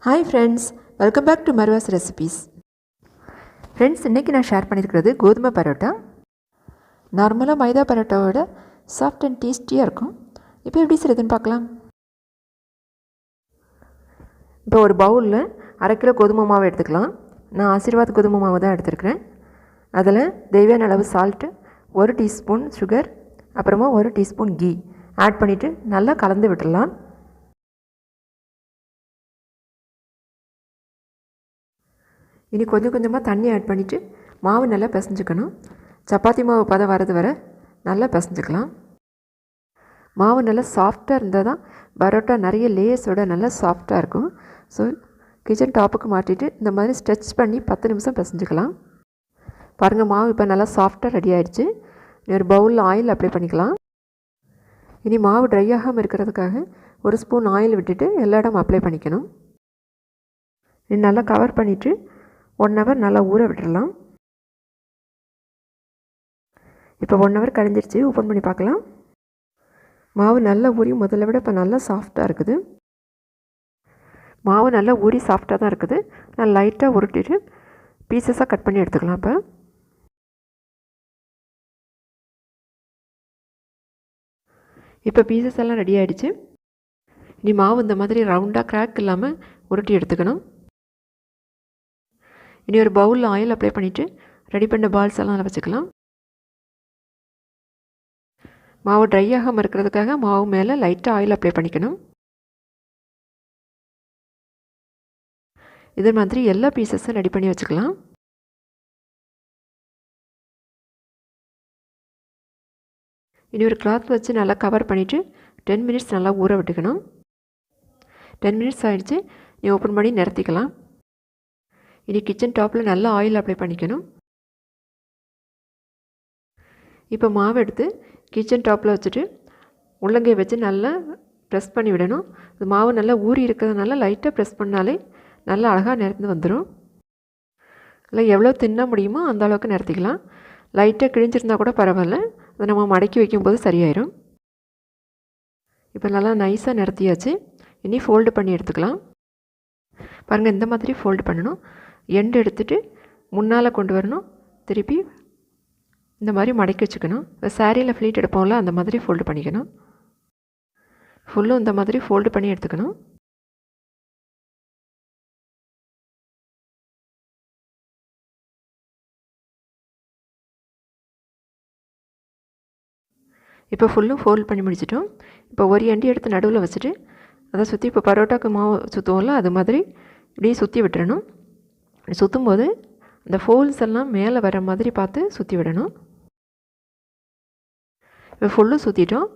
Hi friends, welcome back to மர்வாஸ் recipes. Friends, இன்றைக்கி நான் ஷேர் பண்ணியிருக்கிறது கோதுமை பரோட்டா. நார்மலாக மைதா பரோட்டாவோட சாஃப்ட் அண்ட் டேஸ்டியாக இருக்கும். இப்போ எப்படி செய்யுதுன்னு பார்க்கலாம். இப்போ ஒரு பவுலில் 1/2 கிலோ கோதுமை மாவு எடுத்துக்கலாம். நான் ஆசீர்வாத் கோதுமை மாவு தான் எடுத்துருக்கிறேன். அதில் தேவையான அளவு சால்ட்டு, 1 டீஸ்பூன் சுகர், அப்புறமா 1 டீஸ்பூன் கீ ஆட் பண்ணிவிட்டு நல்லா கலந்து விட்டுடலாம். இனி கொஞ்சம் கொஞ்சமாக தண்ணி ஆட் பண்ணிவிட்டு மாவு நல்லா பிசைஞ்சுக்கணும். சப்பாத்தி மாவு பதம் வரது வரை நல்லா பிசைஞ்சுக்கலாம். மாவு நல்லா சாஃப்டாக இருந்தால் தான் பரோட்டா நிறைய லேயர்ஸோட நல்லா சாஃப்டாக இருக்கும். ஸோ கிச்சன் டாப்புக்கு மாட்டிட்டு இந்த மாதிரி ஸ்ட்ரெச் பண்ணி 10 நிமிஷம் பிசைஞ்சுக்கலாம். பாருங்கள், மாவு இப்போ நல்லா சாஃப்டாக ரெடி ஆகிடுச்சு. ஒரு பவுலில் ஆயில் அப்ளை பண்ணிக்கலாம். இனி மாவு ட்ரை ஆகாமல் இருக்கிறதுக்காக 1 ஸ்பூன் ஆயில் விட்டுட்டு எல்லா இடம் அப்ளை பண்ணிக்கணும். இனி நல்லா கவர் பண்ணிவிட்டு 1 ஹவர் நல்லா ஊற விட்டுடலாம். இப்போ 1 ஹவர் கழிஞ்சிருச்சு. ஓப்பன் பண்ணி பார்க்கலாம். மாவு நல்லா ஊறி முதல்ல விட இப்போ நல்லா சாஃப்டாக இருக்குது. மாவு நல்லா ஊறி சாஃப்டாக தான் இருக்குது. நான் லைட்டாக உருட்டிட்டு பீசஸாக கட் பண்ணி எடுத்துக்கலாம். இப்போ பீசஸ் எல்லாம் ரெடி ஆகிடுச்சு. இனி மாவு இந்த மாதிரி ரவுண்டாக கிராக் இல்லாமல் உருட்டி எடுத்துக்கணும். இனி ஒரு பவுலில் ஆயில் அப்ளை பண்ணிவிட்டு ரெடி பண்ண பால்ஸ் எல்லாம் அதில் வச்சுக்கலாம். மாவு ட்ரை ஆகாமல் இருக்கிறதுக்காக மாவு மேலே லைட்டாக ஆயில் அப்ளை பண்ணிக்கணும். இதே மாதிரி எல்லா பீசஸும் ரெடி பண்ணி வச்சுக்கலாம். இனி ஒரு கிளாத் வச்சு நல்லா கவர் பண்ணிவிட்டு 10 மினிட்ஸ் நல்லா ஊற விட்டுக்கணும். 10 மினிட்ஸ் ஆகிடுச்சு. நீ ஓப்பன் பண்ணி நிறுத்திக்கலாம். இனி கிச்சன் டாப்பில் நல்லா ஆயில் அப்ளை பண்ணிக்கணும். இப்போ மாவு எடுத்து கிச்சன் டாப்பில் வச்சுட்டு உள்ளங்கை வச்சு நல்லா ப்ரெஸ் பண்ணி விடணும். அது மாவு நல்லா ஊறி இருக்கிறதுனால லைட்டாக ப்ரெஸ் பண்ணாலே நல்லா அழகாக நிறந்து வந்துடும். இல்லை எவ்வளோ தின்ன முடியுமோ அந்த அளவுக்கு நிறுத்திக்கலாம். லைட்டாக கிழிஞ்சிருந்தால் கூட பரவாயில்ல, அதை நம்ம மடக்கி வைக்கும்போது சரியாயிடும். இப்போ நல்லா நைஸாக நிறுத்தியாச்சு. இனி ஃபோல்டு பண்ணி எடுத்துக்கலாம். பாருங்கள், இந்த மாதிரி ஃபோல்டு பண்ணணும். எண்டு எடுத்துகிட்டு முன்னால் கொண்டு வரணும். திருப்பி இந்த மாதிரி மடக்கி வச்சுக்கணும். சாரியில் ஃப்ளீட் எடுப்போம்ல, அந்த மாதிரி ஃபோல்டு பண்ணிக்கணும். ஃபுல்லும் இந்த மாதிரி ஃபோல்டு பண்ணி எடுத்துக்கணும். இப்போ ஃபுல்லும் ஃபோல்ட் பண்ணி முடிச்சிட்டோம். இப்போ ஒரு எண்டி எடுத்து நடுவில் வச்சுட்டு அதை சுற்றி இப்போ பரோட்டாக்கு மாவு சுற்றுவோம்ல, அது மாதிரி இப்படியே சுற்றி விட்டுறணும். சுற்றும் போது இந்த ஃபோல்ஸ் எல்லாம் மேலே வர மாதிரி பார்த்து சுற்றி விடணும். இப்போ ஃபுல்லும் சுற்றிட்டோம்.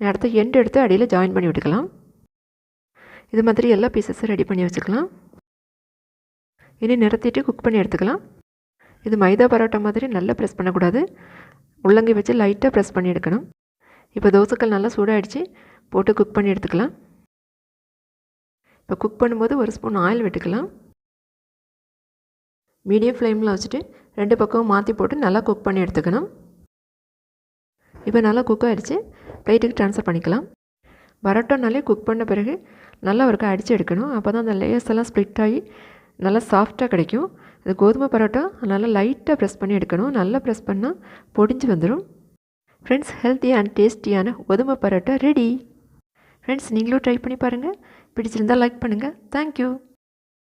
அடுத்த எண்டு எடுத்து அடியில் ஜாயின் பண்ணி விட்டுக்கலாம். இது மாதிரி எல்லா பீசஸும் ரெடி பண்ணி வச்சுக்கலாம். இனி நிறுத்திட்டு குக் பண்ணி எடுத்துக்கலாம். இது மைதா பரோட்டா மாதிரி நல்லா ப்ரெஸ் பண்ணக்கூடாது. உள்ளங்கை வச்சு லைட்டாக ப்ரெஸ் பண்ணி எடுக்கணும். இப்போ தோசைக்கல் நல்லா சூடாகிடுச்சு. போட்டு குக் பண்ணி எடுத்துக்கலாம். இப்போ குக் பண்ணும்போது 1 ஸ்பூன் ஆயில் விட்டுக்கலாம். மீடியம் ஃப்ளேமில் வச்சுட்டு 2 பக்கமும் மாற்றி போட்டு நல்லா குக் பண்ணி எடுத்துக்கணும். இப்போ நல்லா குக் ஆகிடுச்சு. பிளேட்டுக்கு ட்ரான்ஸ்ஃபர் பண்ணிக்கலாம். பரோட்டானாலே குக் பண்ண பிறகு நல்லா ஒருக்கா அடித்து எடுக்கணும். அப்போ தான் அந்த லேயர்ஸ் எல்லாம் ஸ்ப்ளிட் ஆகி நல்லா சாஃப்டாக கிடைக்கும். இது கோதுமை பரோட்டா, நல்லா லைட்டாக ப்ரெஸ் பண்ணி எடுக்கணும். நல்லா ப்ரெஸ் பண்ணால் பொடிஞ்சு வந்துடும். ஃப்ரெண்ட்ஸ், ஹெல்த்தியாக அண்ட் டேஸ்டியான கோதுமை பரோட்டா ரெடி. ஃப்ரெண்ட்ஸ், நீங்களும் ட்ரை பண்ணி பாருங்கள். பிடிச்சிருந்தால் லைக் பண்ணுங்கள். தேங்க்யூ.